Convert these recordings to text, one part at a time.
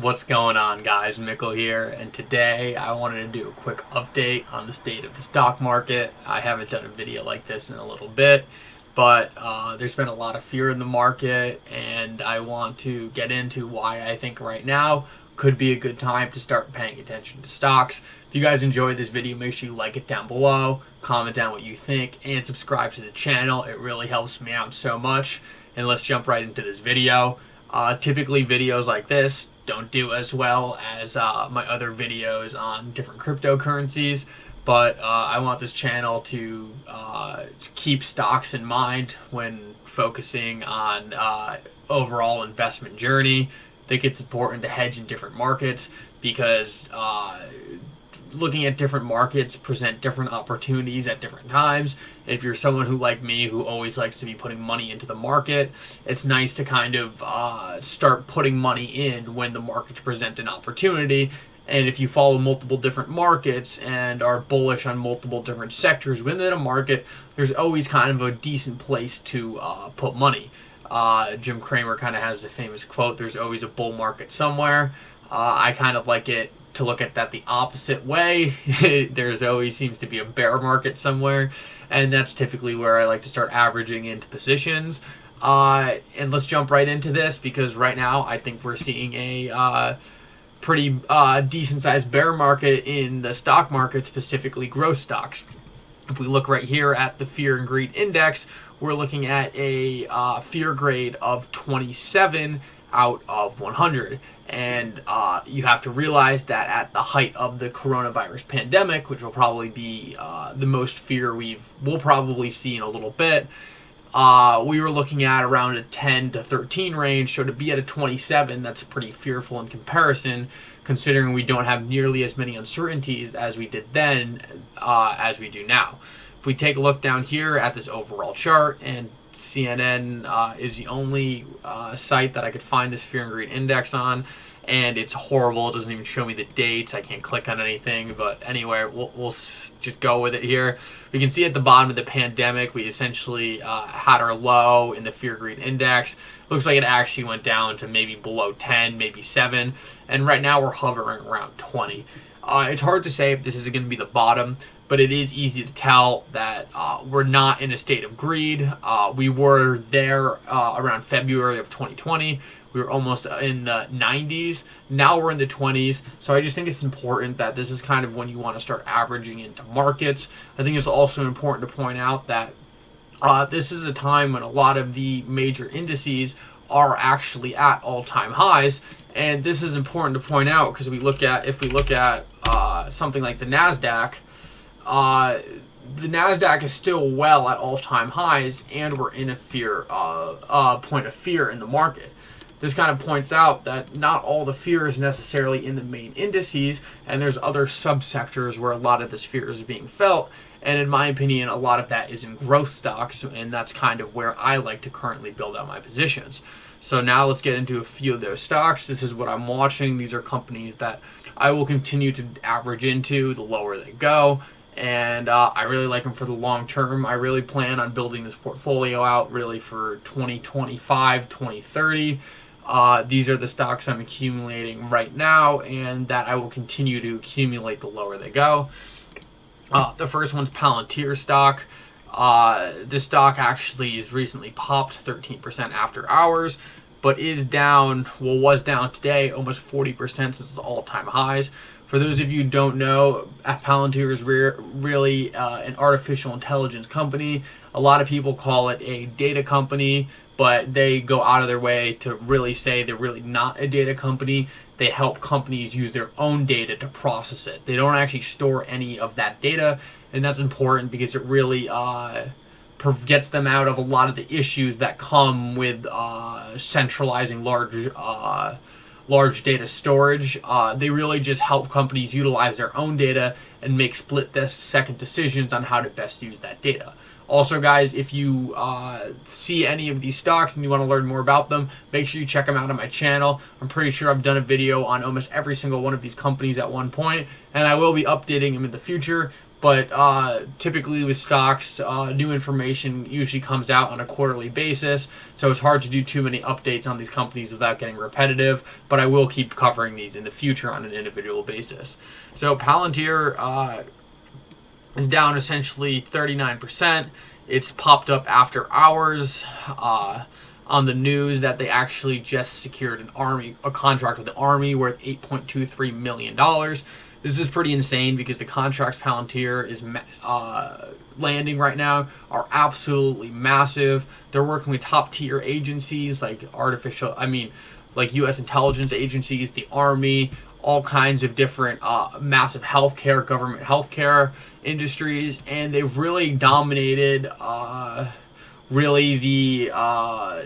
What's going on, guys? Mikkel here, and today I wanted to do a quick update on the state of the stock market. I haven't done a video like this in a little bit, but there's been a lot of fear in the market, and I want to get into why I think right now could be a good time to start paying attention to stocks. If you guys enjoyed this video, make sure you like it down below, comment down what you think, and subscribe to the channel. It really helps me out so much. And let's jump right into this video. Typically videos like this don't do as well as my other videos on different cryptocurrencies, but I want this channel to keep stocks in mind when focusing on overall investment journey. I think it's important to hedge in different markets because looking at different markets present different opportunities at different times. If you're someone who, like me, who always likes to be putting money into the market, it's nice to kind of start putting money in when the markets present an opportunity. And if you follow multiple different markets and are bullish on multiple different sectors within a market, there's always kind of a decent place to put money. Jim Cramer kind of has the famous quote, "There's always a bull market somewhere." I kind of like it to look at that the opposite way. There's always seems to be a bear market somewhere, and that's typically where I like to start averaging into positions. And let's jump right into this, because right now I think we're seeing a pretty decent sized bear market in the stock market, specifically growth stocks. If we look right here at the Fear and Greed Index, we're looking at a fear grade of 27 out of 100. And you have to realize that at the height of the coronavirus pandemic, which will probably be the most fear we'll probably see in a little bit, we were looking at around a 10 to 13 range. So to be at a 27, that's pretty fearful in comparison, considering we don't have nearly as many uncertainties as we did then as we do now. If we take a look down here at this overall chart, and CNN is the only site that I could find this Fear and Greed Index on, and it's horrible. It doesn't even show me the dates. I can't click on anything, but anyway, we'll just go with it here. We can see at the bottom of the pandemic, we essentially had our low in the Fear and Greed Index. Looks like it actually went down to maybe below 10, maybe 7, and right now we're hovering around 20. It's hard to say if this is going to be the bottom, but it is easy to tell that we're not in a state of greed. We were there around February of 2020. We were almost in the 90s. Now we're in the 20s. So I just think it's important that this is kind of when you want to start averaging into markets. I think it's also important to point out that this is a time when a lot of the major indices are actually at all-time highs. And this is important to point out because if we look at something like the NASDAQ, the NASDAQ is still well at all-time highs, and we're in a point of fear in the market. This kind of points out that not all the fear is necessarily in the main indices, and there's other subsectors where a lot of this fear is being felt. And in my opinion, a lot of that is in growth stocks, and that's kind of where I like to currently build out my positions. So now let's get into a few of those stocks. This is what I'm watching. These are companies that I will continue to average into the lower they go. And I really like them for the long term. I really plan on building this portfolio out really for 2025, 2030. These are the stocks I'm accumulating right now, and that I will continue to accumulate the lower they go. The first one's Palantir stock. This stock actually has recently popped 13% after hours, but is down, was down today almost 40% since its all-time highs. For those of you who don't know, Palantir is really an artificial intelligence company. A lot of people call it a data company, but they go out of their way to really say they're really not a data company. They help companies use their own data to process it. They don't actually store any of that data, and that's important because it really gets them out of a lot of the issues that come with centralizing large data storage. They really just help companies utilize their own data and make split-second decisions on how to best use that data. Also, guys, if you see any of these stocks and you want to learn more about them, make sure you check them out on my channel. I'm pretty sure I've done a video on almost every single one of these companies at one point, and I will be updating them in the future. but typically with stocks, new information usually comes out on a quarterly basis, so it's hard to do too many updates on these companies without getting repetitive, but I will keep covering these in the future on an individual basis. So Palantir is down essentially 39%. It's popped up after hours on the news that they actually just secured a contract with the Army worth $8.23 million. This is pretty insane because the contracts Palantir is landing right now are absolutely massive. They're working with top tier agencies like U.S. intelligence agencies, the Army, all kinds of different massive government healthcare industries, and they've really dominated the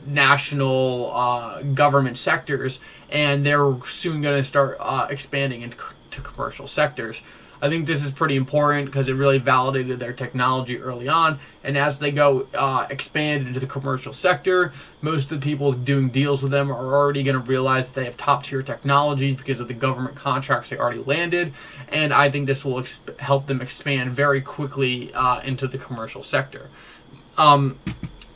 national government sectors, and they're soon going to start expanding into commercial sectors. I think this is pretty important because it really validated their technology early on, and as they go expand into the commercial sector, most of the people doing deals with them are already going to realize that they have top tier technologies because of the government contracts they already landed, and I think this will help them expand very quickly into the commercial sector.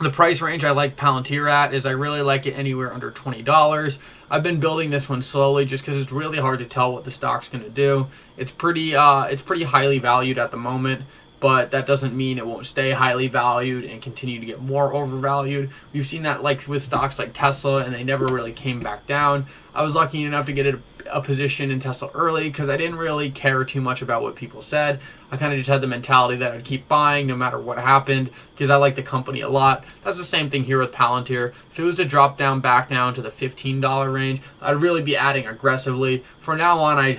The price range I like Palantir at is I really like it anywhere under $20. I've been building this one slowly just because it's really hard to tell what the stock's going to do. It's pretty highly valued at the moment, but that doesn't mean it won't stay highly valued and continue to get more overvalued. We've seen that like with stocks like Tesla, and they never really came back down. I was lucky enough to get a position in Tesla early because I didn't really care too much about what people said. I kind of just had the mentality that I'd keep buying no matter what happened because I like the company a lot. That's the same thing here with Palantir. If it was to drop back down to the $15 range, I'd really be adding aggressively. For now I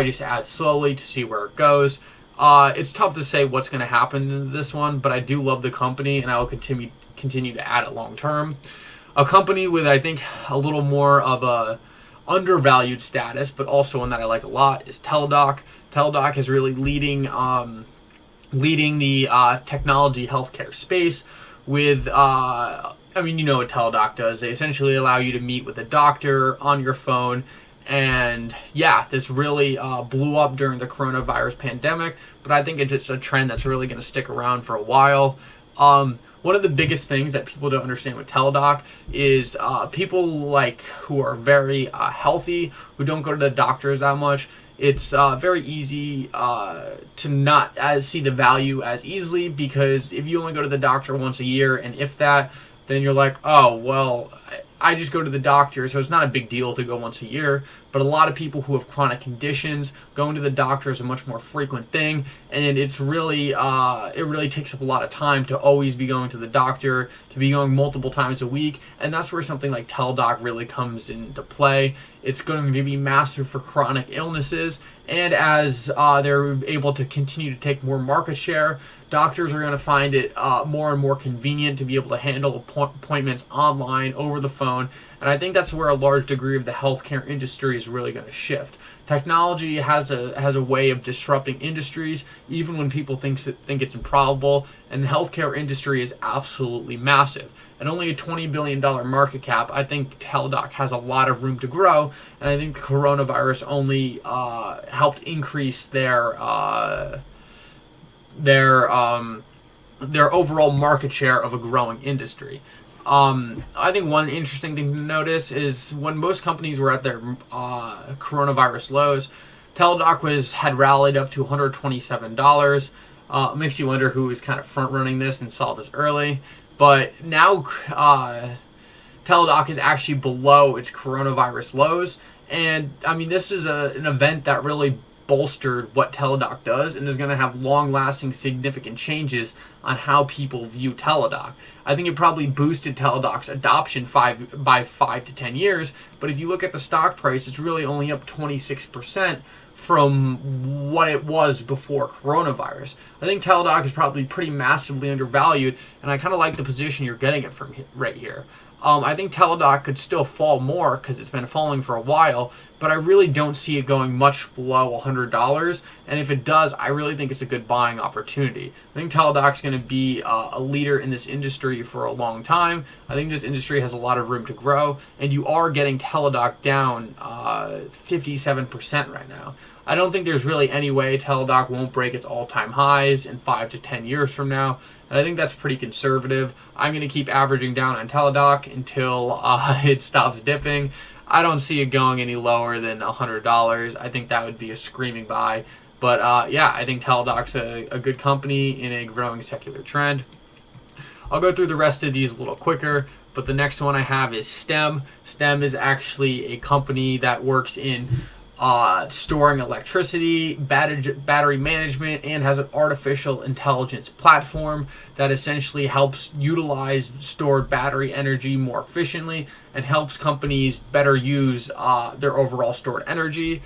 just add slowly to see where it goes. It's tough to say what's going to happen in this one, but I do love the company, and I will continue to add it long term. A company with, I think, a little more of a undervalued status, but also one that I like a lot, is Teledoc. Teledoc is really leading the technology healthcare space with you know what Teledoc does. They essentially allow you to meet with a doctor on your phone. And yeah, this really blew up during the coronavirus pandemic, but I think it's a trend that's really going to stick around for a while. One of the biggest things that people don't understand with Teledoc is people who are very healthy, who don't go to the doctors that much. It's very easy to not see the value as easily, because if you only go to the doctor once a year, and if that, then you're like, oh, well, I just go to the doctor, so it's not a big deal to go once a year. But a lot of people who have chronic conditions, going to the doctor is a much more frequent thing, and it's really it really takes up a lot of time to always be going to the doctor, to be going multiple times a week, and that's where something like Teledoc really comes into play. It's going to be massive for chronic illnesses, and as they're able to continue to take more market share, doctors are going to find it more and more convenient to be able to handle appointments online, over the phone, and I think that's where a large degree of the healthcare industry is really going to shift. Technology has a way of disrupting industries, even when people think it's improbable, and the healthcare industry is absolutely massive. At only a $20 billion market cap, I think Teledoc has a lot of room to grow, and I think the coronavirus only helped increase their overall market share of a growing industry. I think one interesting thing to notice is when most companies were at their coronavirus lows, Teledoc had rallied up to $127. Makes you wonder who was kind of front running this and saw this early. But now Teledoc is actually below its coronavirus lows, and I mean, this is an event that really bolstered what Teledoc does and is going to have long-lasting significant changes on how people view Teledoc. I think it probably boosted Teledoc's adoption by 5 to 10 years, but if you look at the stock price, it's really only up 26% from what it was before coronavirus. I think Teledoc is probably pretty massively undervalued, and I kind of like the position you're getting it from right here. I think Teledoc could still fall more because it's been falling for a while, but I really don't see it going much below $100, and if it does, I really think it's a good buying opportunity. I think Teledoc's going to be a leader in this industry for a long time. I think this industry has a lot of room to grow, and you are getting Teledoc down 57% right now. I don't think there's really any way Teledoc won't break its all-time highs in 5 to 10 years from now. And I think that's pretty conservative. I'm going to keep averaging down on Teledoc until it stops dipping. I don't see it going any lower than $100. I think that would be a screaming buy. But yeah, I think Teledoc's a good company in a growing secular trend. I'll go through the rest of these a little quicker, but the next one I have is STEM. STEM is actually a company that works in storing electricity, battery management, and has an artificial intelligence platform that essentially helps utilize stored battery energy more efficiently and helps companies better use their overall stored energy.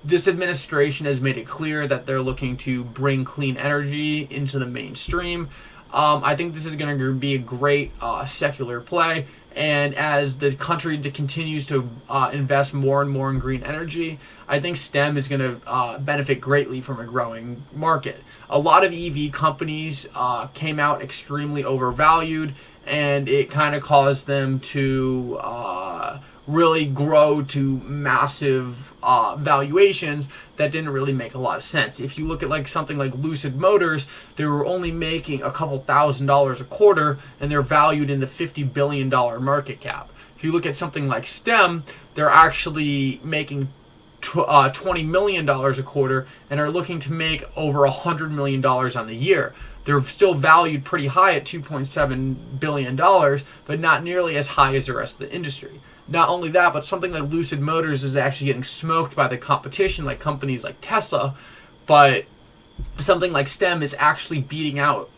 This administration has made it clear that they're looking to bring clean energy into the mainstream. I think this is going to be a great secular play. And as the country continues to invest more and more in green energy, I think STEM is going to benefit greatly from a growing market. A lot of EV companies came out extremely overvalued, and it kind of caused them to really grow to massive valuations that didn't really make a lot of sense. If you look at like something like Lucid Motors, they were only making a couple $1,000s a quarter, and they're valued in the $50 billion market cap. If you look at something like STEM, they're actually making $20 million a quarter and are looking to make over $100 million on the year. They're still valued pretty high at $2.7 billion, but not nearly as high as the rest of the industry. Not only that, but something like Lucid Motors is actually getting smoked by the competition, like companies like Tesla, but something like STEM is actually beating out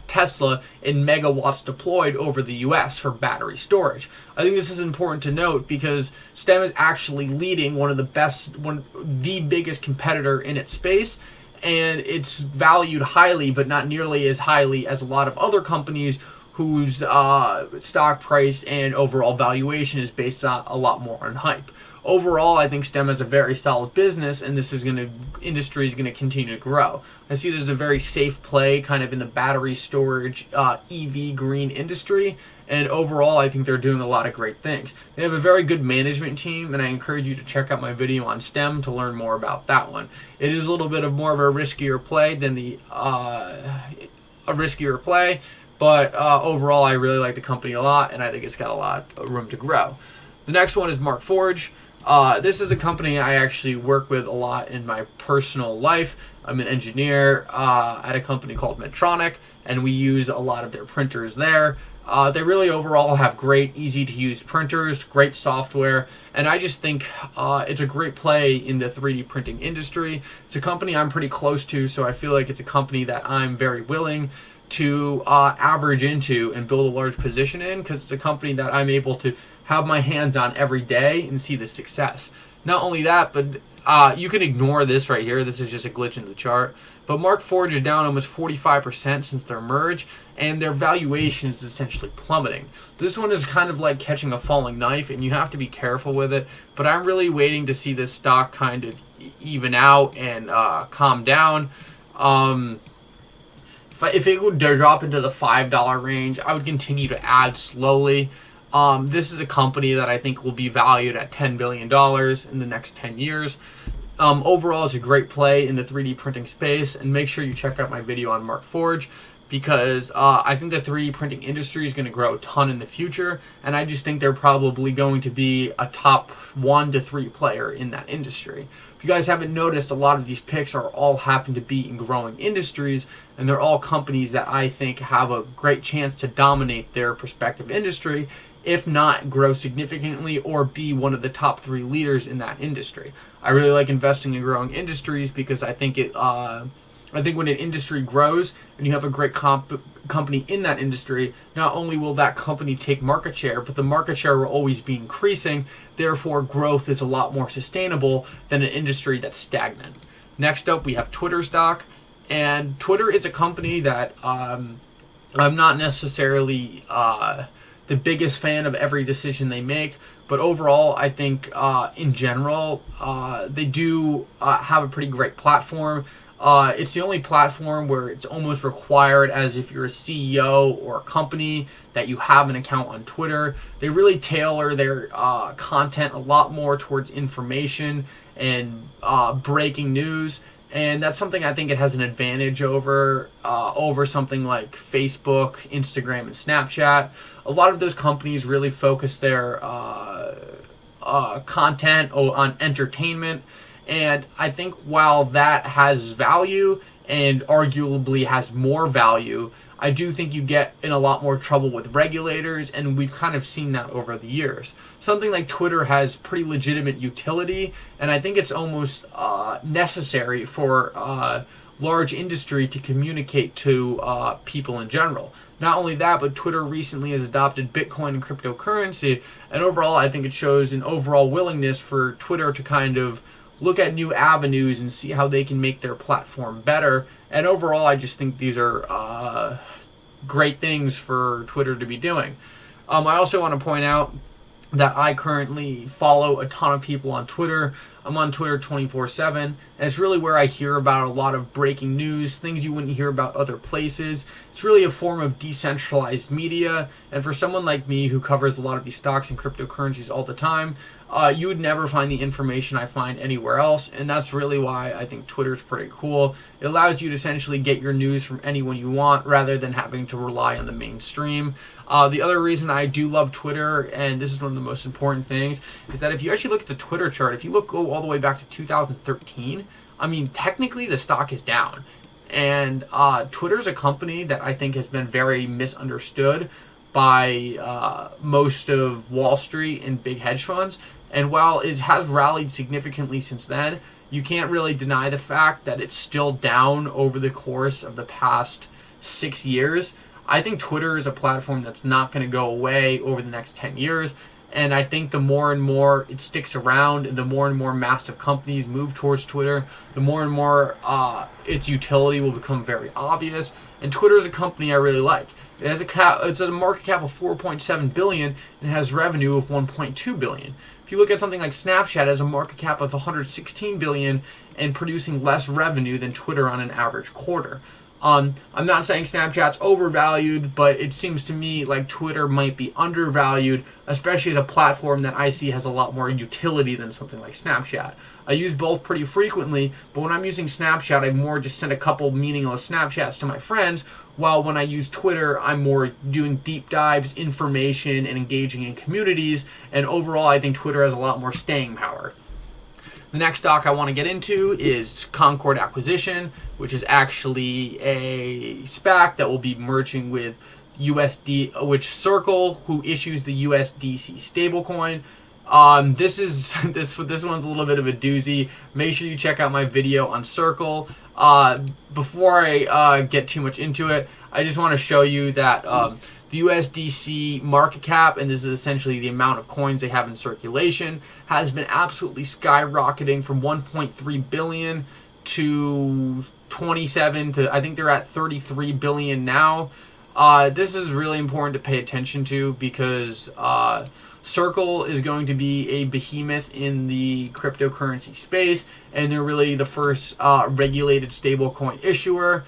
Tesla in megawatts deployed over the US for battery storage. I think this is important to note because STEM is actually leading the biggest competitor in its space, and it's valued highly, but not nearly as highly as a lot of other companies whose stock price and overall valuation is based on a lot more on hype. Overall, I think STEM is a very solid business, and industry is gonna continue to grow. I see it as a very safe play, kind of in the battery storage, EV green industry, and overall, I think they're doing a lot of great things. They have a very good management team, and I encourage you to check out my video on STEM to learn more about that one. It is a little bit more of a riskier play than but overall, I really like the company a lot, and I think it's got a lot of room to grow. The next one is Markforged. This is a company I actually work with a lot in my personal life. I'm an engineer at a company called Medtronic, and we use a lot of their printers there. They really overall have great, easy-to-use printers, great software, and I just think it's a great play in the 3D printing industry. It's a company I'm pretty close to, so I feel like it's a company that I'm very willing to average into and build a large position in, because it's a company that I'm able to have my hands on every day and see the success. Not only that, but you can ignore this right here. This is just a glitch in the chart. But Markforged is down almost 45% since their merge, and their valuation is essentially plummeting. This one is kind of like catching a falling knife, and you have to be careful with it. But I'm really waiting to see this stock kind of even out and calm down. If it would drop into the $5 range, I would continue to add slowly. This is a company that I think will be valued at $10 billion in the next 10 years. Overall, it's a great play in the 3D printing space, and make sure you check out my video on Markforged, because I think the 3D printing industry is going to grow a ton in the future, and I just think they're probably going to be a top 1 to 3 player in that industry. If you guys haven't noticed, a lot of these picks all happen to be in growing industries, and they're all companies that I think have a great chance to dominate their respective industry, if not grow significantly or be one of the top 3 leaders in that industry. I really like investing in growing industries because I think when an industry grows and you have a great company in that industry, not only will that company take market share, but the market share will always be increasing. Therefore, growth is a lot more sustainable than an industry that's stagnant. Next up, we have Twitter stock. And Twitter is a company that I'm not necessarily the biggest fan of every decision they make, but overall, I think in general, they do have a pretty great platform. It's the only platform where it's almost required, as if you're a CEO or a company, that you have an account on Twitter. They really tailor their content a lot more towards information and breaking news. And that's something I think it has an advantage over something like Facebook, Instagram, and Snapchat. A lot of those companies really focus their content on entertainment. And I think while that has value and arguably has more value, I do think you get in a lot more trouble with regulators, and we've kind of seen that over the years. Something like Twitter has pretty legitimate utility, and I think it's almost necessary for large industry to communicate to people in general. Not only that, but Twitter recently has adopted Bitcoin and cryptocurrency, and overall I think it shows an overall willingness for Twitter to kind of look at new avenues and see how they can make their platform better. And overall, I just think these are great things for Twitter to be doing. I also want to point out that I currently follow a ton of people on Twitter. I'm on Twitter 24/7, and it's really where I hear about a lot of breaking news, things you wouldn't hear about other places. It's really a form of decentralized media, and for someone like me who covers a lot of these stocks and cryptocurrencies all the time, you would never find the information I find anywhere else, and that's really why I think Twitter's pretty cool. It allows you to essentially get your news from anyone you want rather than having to rely on the mainstream. The other reason I do love Twitter, and this is one of the most important things, is that if you actually look at the Twitter chart, if you go all the way back to 2013, I mean, technically the stock is down. And Twitter's a company that I think has been very misunderstood by most of Wall Street and big hedge funds. And while it has rallied significantly since then, you can't really deny the fact that it's still down over the course of the past 6 years. I think Twitter is a platform that's not going to go away over the next 10 years. And I think the more and more it sticks around, and the more and more massive companies move towards Twitter, the more and more its utility will become very obvious. And Twitter is a company I really like. It has it's a market cap of 4.7 billion and has revenue of 1.2 billion. If you look at something like Snapchat, it has a market cap of 116 billion and producing less revenue than Twitter on an average quarter. I'm not saying Snapchat's overvalued, but it seems to me like Twitter might be undervalued, especially as a platform that I see has a lot more utility than something like Snapchat. I use both pretty frequently, but when I'm using Snapchat, I more just send a couple meaningless Snapchats to my friends, while when I use Twitter, I'm more doing deep dives, information, and engaging in communities, and overall I think Twitter has a lot more staying power. The next stock I want to get into is Concord Acquisition, which is actually a SPAC that will be merging with which Circle, who issues the USDC stablecoin. This one's a little bit of a doozy. Make sure you check out my video on Circle. Before I get too much into it, I just want to show you that the USDC market cap, and this is essentially the amount of coins they have in circulation, has been absolutely skyrocketing from 1.3 billion to 27 to, I think they're at 33 billion now. This is really important to pay attention to because Circle is going to be a behemoth in the cryptocurrency space, and they're really the first regulated stablecoin issuer.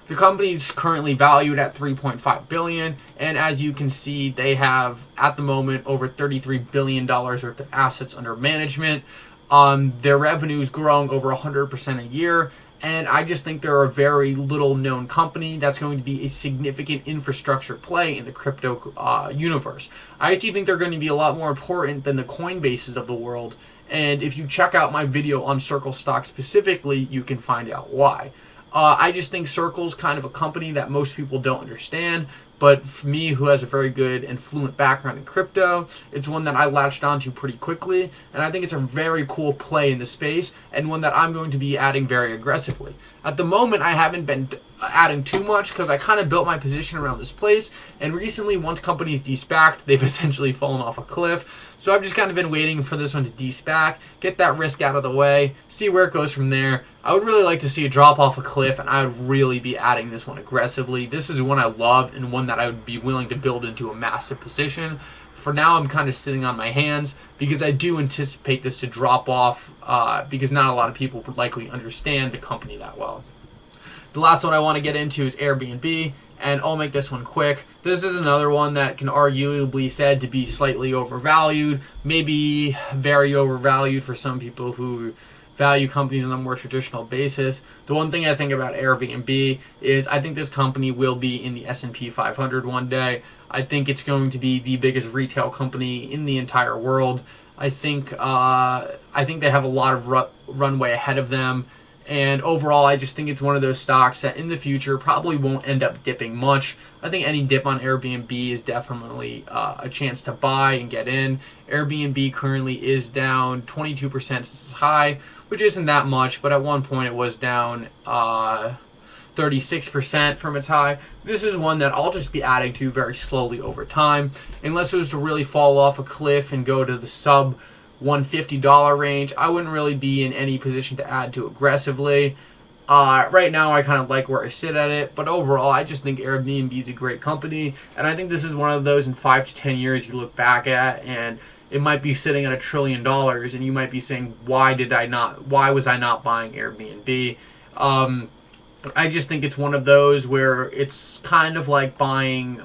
The company is currently valued at 3.5 billion, and as you can see, they have at the moment over $33 billion worth of assets under management. Their revenue is growing over 100% a year, and I just think they're a very little known company that's going to be a significant infrastructure play in the crypto universe. I actually think they're going to be a lot more important than the Coinbases of the world, and if you check out my video on Circle stock specifically, you can find out why. I just think Circle's kind of a company that most people don't understand, but for me, who has a very good and fluent background in crypto, it's one that I latched onto pretty quickly, and I think it's a very cool play in the space, and one that I'm going to be adding very aggressively. At the moment, I haven't been adding too much because I kind of built my position around this place, and recently once companies de-SPAC'd, they've essentially fallen off a cliff. So I've just kind of been waiting for this one to de-SPAC, get that risk out of the way, see where it goes from there. I would really like to see it drop off a cliff, and I would really be adding this one aggressively. This is one I love and one that I would be willing to build into a massive position. For now, I'm kind of sitting on my hands because I do anticipate this to drop off because not a lot of people would likely understand the company that well. The last one I want to get into is Airbnb, and I'll make this one quick. This is another one that can arguably said to be slightly overvalued, maybe very overvalued for some people who value companies on a more traditional basis. The one thing I think about Airbnb is I think this company will be in the S&P 500 one day. I think it's going to be the biggest retail company in the entire world. I think they have a lot of runway ahead of them. And overall, I just think it's one of those stocks that in the future probably won't end up dipping much. I think any dip on Airbnb is definitely a chance to buy and get in. Airbnb currently is down 22% since its high, which isn't that much, but at one point it was down 36% from its high. This is one that I'll just be adding to very slowly over time, unless it was to really fall off a cliff and go to the sub $150 range. I wouldn't really be in any position to add to aggressively. Right now, I kind of like where I sit at it, but overall, I just think Airbnb is a great company, and I think this is one of those in 5 to 10 years you look back at, and it might be sitting at $1 trillion, and you might be saying, why was I not buying Airbnb? I just think it's one of those where it's kind of like buying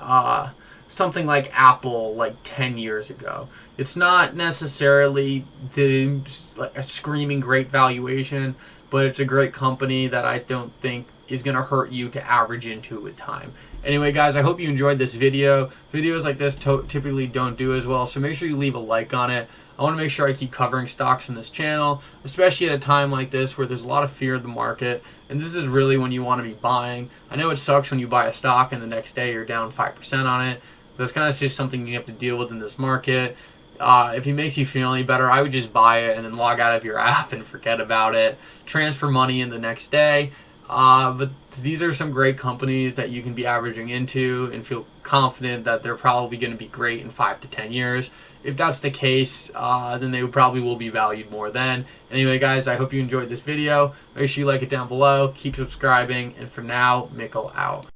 something like Apple like 10 years ago. It's not necessarily a screaming great valuation, but it's a great company that I don't think is going to hurt you to average into with time. Anyway, guys, I hope you enjoyed this video. Videos like this typically don't do as well, so make sure you leave a like on it. I want to make sure I keep covering stocks on this channel, especially at a time like this where there's a lot of fear of the market, and this is really when you want to be buying. I know it sucks when you buy a stock and the next day you're down 5% on it, but it's kind of just something you have to deal with in this market. If it makes you feel any better, I would just buy it and then log out of your app and forget about it. Transfer money in the next day. But these are some great companies that you can be averaging into and feel confident that they're probably going to be great in 5 to 10 years. If that's the case, then they probably will be valued more then. Anyway, guys, I hope you enjoyed this video. Make sure you like it down below. Keep subscribing. And for now, Mikkel out.